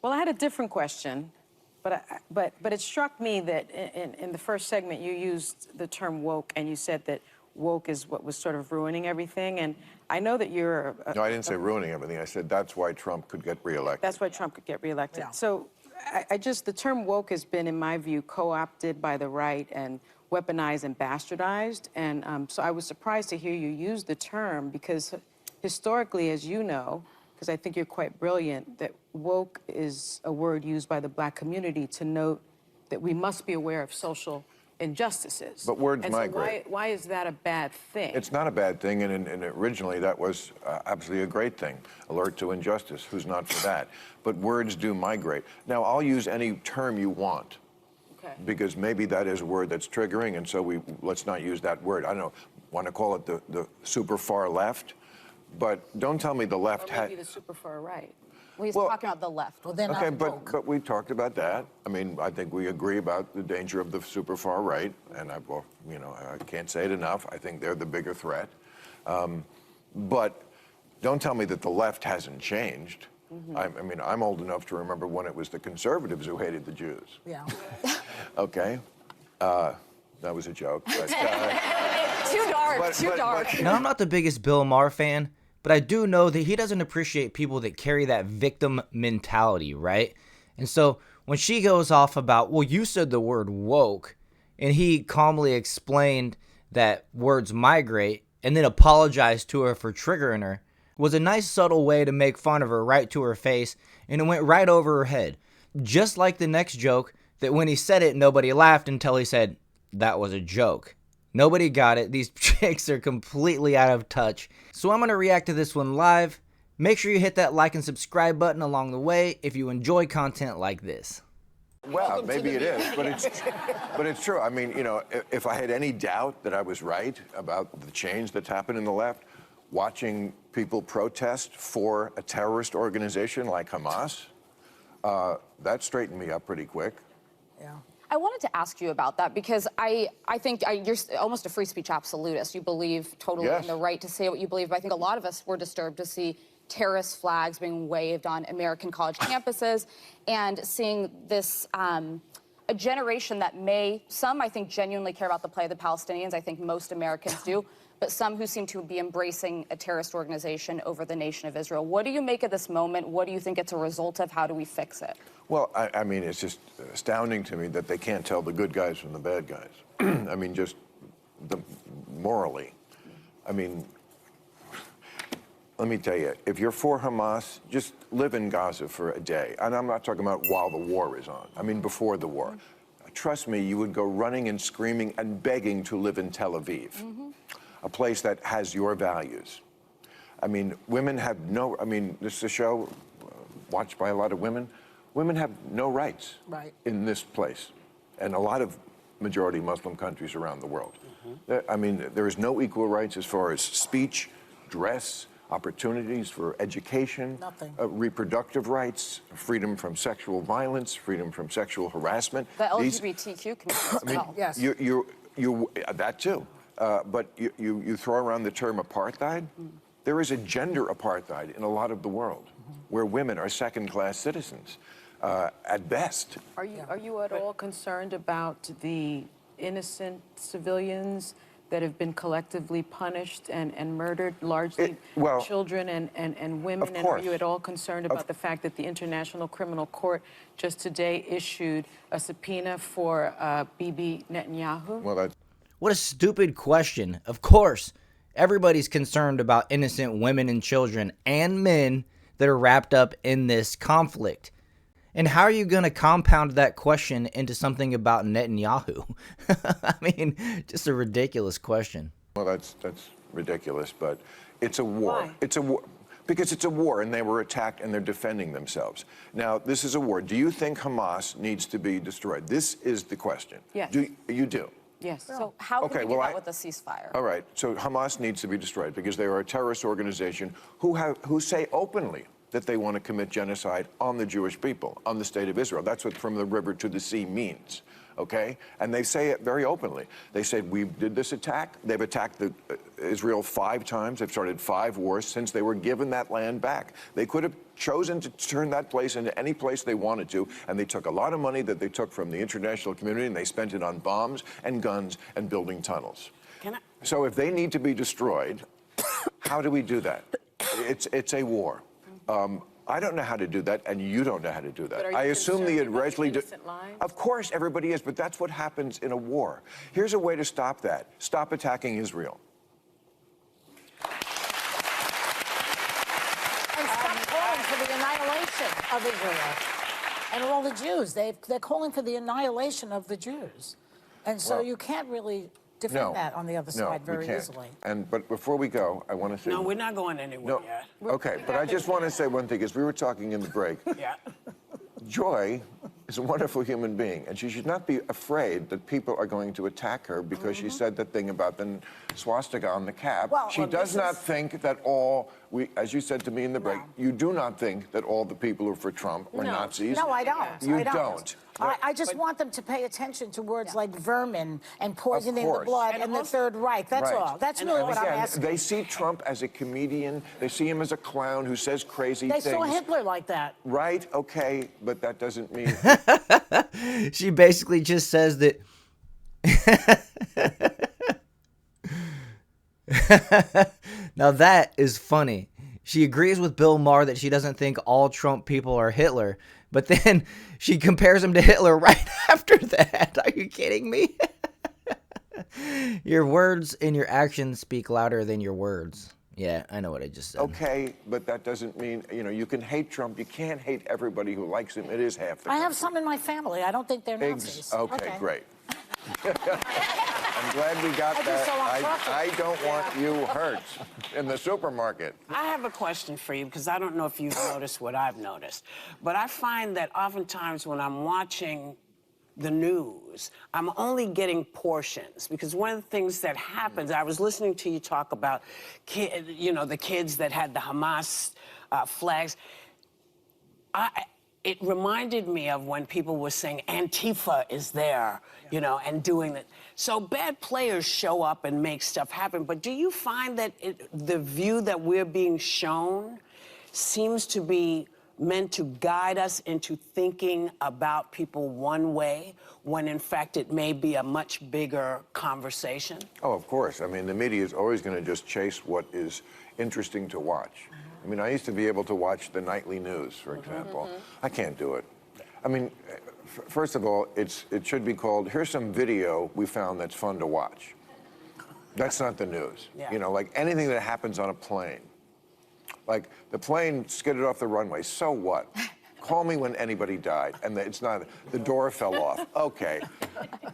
Well, I had a different question, but it struck me that in the first segment you used the term woke, and you said that woke is what was sort of ruining everything. And I know that you're no, I didn't say ruining everything. I said that's why Trump could get reelected. That's why Trump could get reelected. Yeah. So the term woke has been, in my view, co-opted by the right and weaponized and bastardized. And so I was surprised to hear you use the term, because historically, as you know, because I think you're quite brilliant, that woke is a word used by the Black community to note that we must be aware of social injustices. But words and migrate. So why is that a bad thing? It's not a bad thing, and originally that was absolutely a great thing. Alert to injustice, who's not for that? But words do migrate. Now, I'll use any term you want, Okay. because maybe that is a word that's triggering, and so let's not use that word. I don't know, want to call it the super far left, but don't tell me the left Or maybe the super far right. Well, he's talking about the left. Well, then Okay, but we talked about that. I mean, I think we agree about the danger of the super far right, and I can't say it enough. I think they're the bigger threat. But don't tell me that the left hasn't changed. Mm-hmm. I mean, I'm old enough to remember when it was the conservatives who hated the Jews. Yeah. Okay, that was a joke. But, Too dark, too dark. Now, I'm not the biggest Bill Maher fan, but I do know that he doesn't appreciate people that carry that victim mentality, right? And so when she goes off about, well, you said the word woke, and he calmly explained that words migrate and then apologized to her for triggering her, was a nice subtle way to make fun of her right to her face, and it went right over her head. Just like the next joke, that when he said it, nobody laughed until he said, that was a joke. Nobody got it. These chicks are completely out of touch. So I'm going to react to this one live. Make sure you hit that like and subscribe button along the way if you enjoy content like this. well, maybe it is, but it's true. I mean, you know, if I had any doubt that I was right about the change that's happened in the left, watching people protest for a terrorist organization like Hamas, that straightened me up pretty quick. Yeah. I wanted to ask you about that because I think you're almost a free speech absolutist. You believe totally Yes. in the right to say what you believe. But I think a lot of us were disturbed to see terrorist flags being waved on American college campuses and seeing this a generation that some I think genuinely care about the plight of the Palestinians. I think most Americans do. But some who seem to be embracing a terrorist organization over the nation of Israel. What do you make of this moment? What do you think it's a result of? How do we fix it? Well, I mean, it's just astounding to me that they can't tell the good guys from the bad guys. I mean, just morally. I mean, let me tell you, if you're for Hamas, just live in Gaza for a day. And I'm not talking about while the war is on. I mean, before the war. Trust me, you would go running and screaming and begging to live in Tel Aviv, a place that has your values. I mean, women have this is a show watched by a lot of women. Women have no rights in this place, and a lot of majority Muslim countries around the world. I mean, there is no equal rights as far as speech, dress, opportunities for education, reproductive rights, freedom from sexual violence, freedom from sexual harassment. The LGBTQ community as well. Yes. That too. But you throw around the term apartheid. There is a gender apartheid in a lot of the world, where women are second-class citizens, at best. Are you at all concerned about the innocent civilians that have been collectively punished and murdered, largely children and women? Of and course. Are you at all concerned about the fact that the International Criminal Court just today issued a subpoena for Bibi Netanyahu? Well, that's What a stupid question. Of course, everybody's concerned about innocent women and children and men that are wrapped up in this conflict. And how are you going to compound that question into something about Netanyahu? I mean, just a ridiculous question. Well, that's ridiculous, but it's a war. Why? It's a war because it's a war, and they were attacked, and they're defending themselves. Now, this is a war. Do you think Hamas needs to be destroyed? This is the question. Yes. You do? Yes. So how can we do that with a ceasefire? All right. So Hamas needs to be destroyed because they are a terrorist organization who say openly that they want to commit genocide on the Jewish people, on the state of Israel. That's what from the river to the sea means, okay? And they say it very openly. They said, we did this attack. They've attacked Israel 5 times. They've started 5 wars since they were given that land back. They could have chosen to turn that place into any place they wanted to, and they took a lot of money that they took from the international community and they spent it on bombs and guns and building tunnels. So if they need to be destroyed, how do we do that? It's a war. I don't know how to do that, and you don't know how to do that. I assume the Israeli... Of course, everybody is, but that's what happens in a war. Here's a way to stop that. Stop attacking Israel. And stop calling for the annihilation of Israel and all the Jews. They're calling for the annihilation of the Jews. And so you can't really defend that on the other side very easily. But before we go, I want to say... No, we're not going anywhere yet. Okay, but I just want to say one thing, as we were talking in the break. Yeah. Joy is a wonderful human being, and she should not be afraid that people are going to attack her because she said that thing about the swastika on the cap. Well, she does not think that as you said to me in the break, you do not think that all the people who are for Trump are Nazis. No, I don't. You don't. I just want them to pay attention to words like vermin and poisoning the blood and the Third Reich. That's all. That's really what I'm asking. They see Trump as a comedian. They see him as a clown who says crazy things. They saw Hitler like that. Right, okay, but that doesn't mean... She basically just says that... Now that is funny. She agrees with Bill Maher that she doesn't think all Trump people are Hitler, but then she compares him to Hitler right after that. Are you kidding me? Your words and your actions speak louder than your words. Yeah, I know what I just said. Okay, but that doesn't mean, you can hate Trump. You can't hate everybody who likes him. It is half the country. I have some in my family. I don't think they're Nazis. Okay, great. I'm glad we got that. I don't want you hurt in the supermarket. I have a question for you, because I don't know if you've noticed what I've noticed, but I find that oftentimes when I'm watching the news, I'm only getting portions, because one of the things that happens, I was listening to you talk about, the kids that had the Hamas flags. It reminded me of when people were saying Antifa is there, and doing that. So bad players show up and make stuff happen, but do you find that the view that we're being shown seems to be meant to guide us into thinking about people one way, when in fact it may be a much bigger conversation? Oh, of course. I mean, the media is always going to just chase what is interesting to watch. I mean, I used to be able to watch the nightly news, for example. I can't do it. I mean, first of all, it should be called, here's some video we found that's fun to watch. That's not the news. Yeah. Like anything that happens on a plane. Like the plane skidded off the runway, so what? Call me when anybody died, and it's not, the door fell off. Okay,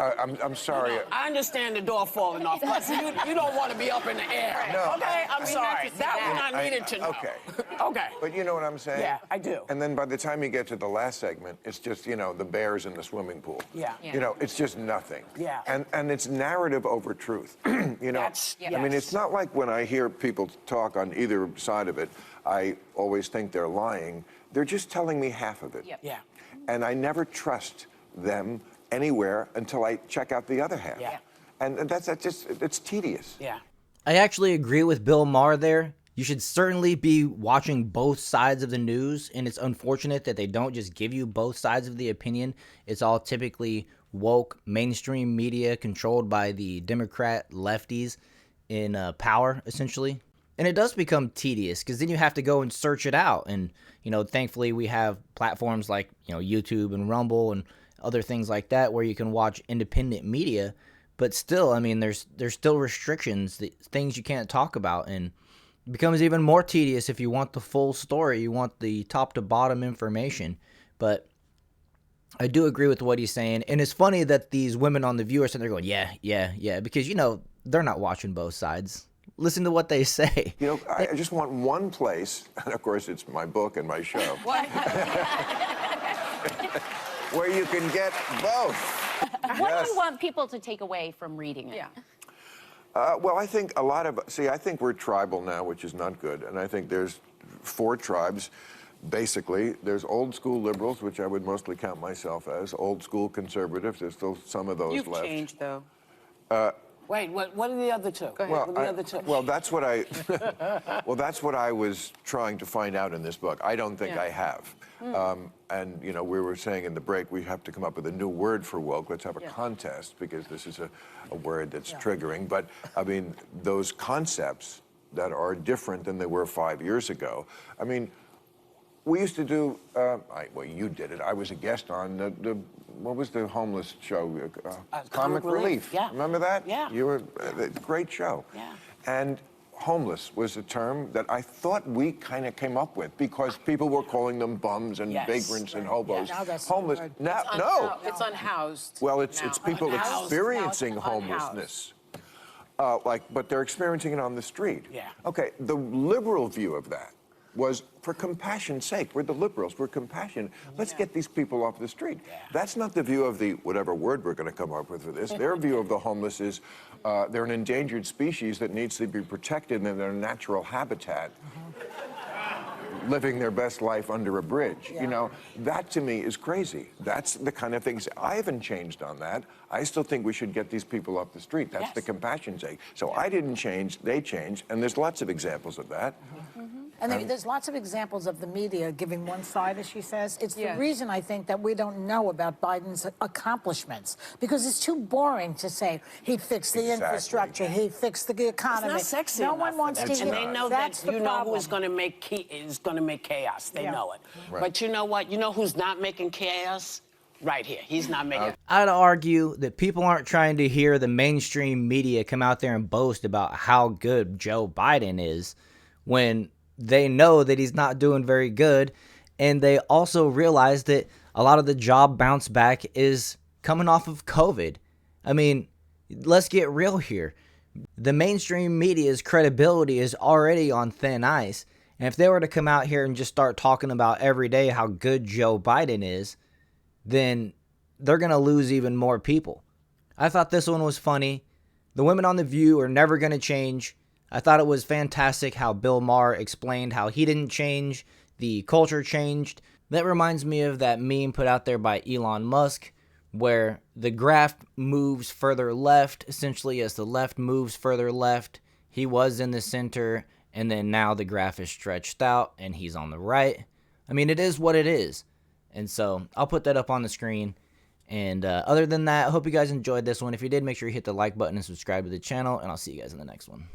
I'm sorry. I understand the door falling off, but you don't want to be up in the air. No. Okay, I'm sorry. That one I needed to know. Okay. Okay. But you know what I'm saying? Yeah, I do. And then by the time you get to the last segment, it's just, the bears in the swimming pool. Yeah. It's just nothing. Yeah. And it's narrative over truth. I mean, it's not like when I hear people talk on either side of it, I always think they're lying. They're just telling me half of it. Yep. Yeah. And I never trust them anywhere until I check out the other half. Yeah. And it's tedious. Yeah. I actually agree with Bill Maher there. You should certainly be watching both sides of the news, and it's unfortunate that they don't just give you both sides of the opinion. It's all typically woke, mainstream media controlled by the Democrat lefties in power, essentially. And it does become tedious, because then you have to go and search it out. And, thankfully we have platforms like, YouTube and Rumble and other things like that where you can watch independent media. But still, I mean, there's still restrictions, things you can't talk about. And it becomes even more tedious if you want the full story. You want the top to bottom information. But I do agree with what he's saying. And it's funny that these women on The View are sitting there going, yeah, because, they're not watching both sides. Listen to what they say. I just want one place, and of course it's my book and my show, where you can get both. What do you want people to take away from reading it? Yeah. Well, I think I think we're tribal now, which is not good. And I think there's 4 tribes, basically. There's old school liberals, which I would mostly count myself as, old school conservatives. There's still some of those left. You've changed, though. Wait, what are the other two? Go ahead. What are the other two? Well, that's what I, well, that's what I was trying to find out in this book. I don't think I have. And, you know, we were saying in the break, we have to come up with a new word for woke. Let's have a contest, because this is a word that's triggering. But, I mean, those concepts that are different than they were 5 years ago. I mean, we used to do, well, you did it. I was a guest on what was the homeless show? Comic Relief. Yeah. Remember that? Yeah. You were, great show. Yeah. And homeless was a term that I thought we kind of came up with, because people were calling them bums and vagrants and hobos. Now that's Homeless. the word. Now, It's no. It's unhoused. Well, it's people Unhoused. experiencing Now it's unhoused. homelessness. But they're experiencing it on the street. Yeah. Okay, the liberal view of that was, for compassion's sake, we're the liberals, we're compassionate. Let's get these people off the street. That's not the view of the, whatever word we're going to come up with for this. Their view of the homeless is they're an endangered species that needs to be protected in their natural habitat. Living their best life under a bridge. You know, that to me is crazy. That's the kind of things, I haven't changed on that. I still think we should get these people off the street. That's the compassion sake. So I didn't change, they changed, and there's lots of examples of that. And there's lots of examples of the media giving one side, as she says. It's the Yes. reason, I think, that we don't know about Biden's accomplishments, because it's too boring to say he fixed the infrastructure, he fixed the economy. It's not sexy No enough one for wants them. to And hear they know that's that the you know problem. who is going to make chaos. They know it. Right. But you know what? You know who's not making chaos? Right here. He's not making. I'd argue that people aren't trying to hear the mainstream media come out there and boast about how good Joe Biden is, when they know that he's not doing very good, and they also realize that a lot of the job bounce back is coming off of COVID. I mean, let's get real here. The mainstream media's credibility is already on thin ice, and if they were to come out here and just start talking about every day how good Joe Biden is, then they're going to lose even more people. I thought this one was funny. The women on The View are never going to change. I thought it was fantastic how Bill Maher explained how he didn't change, the culture changed. That reminds me of that meme put out there by Elon Musk, where the graph moves further left, essentially as the left moves further left. He was in the center, and then now the graph is stretched out, and he's on the right. I mean, it is what it is. And so I'll put that up on the screen. And other than that, I hope you guys enjoyed this one. If you did, make sure you hit the like button and subscribe to the channel, and I'll see you guys in the next one.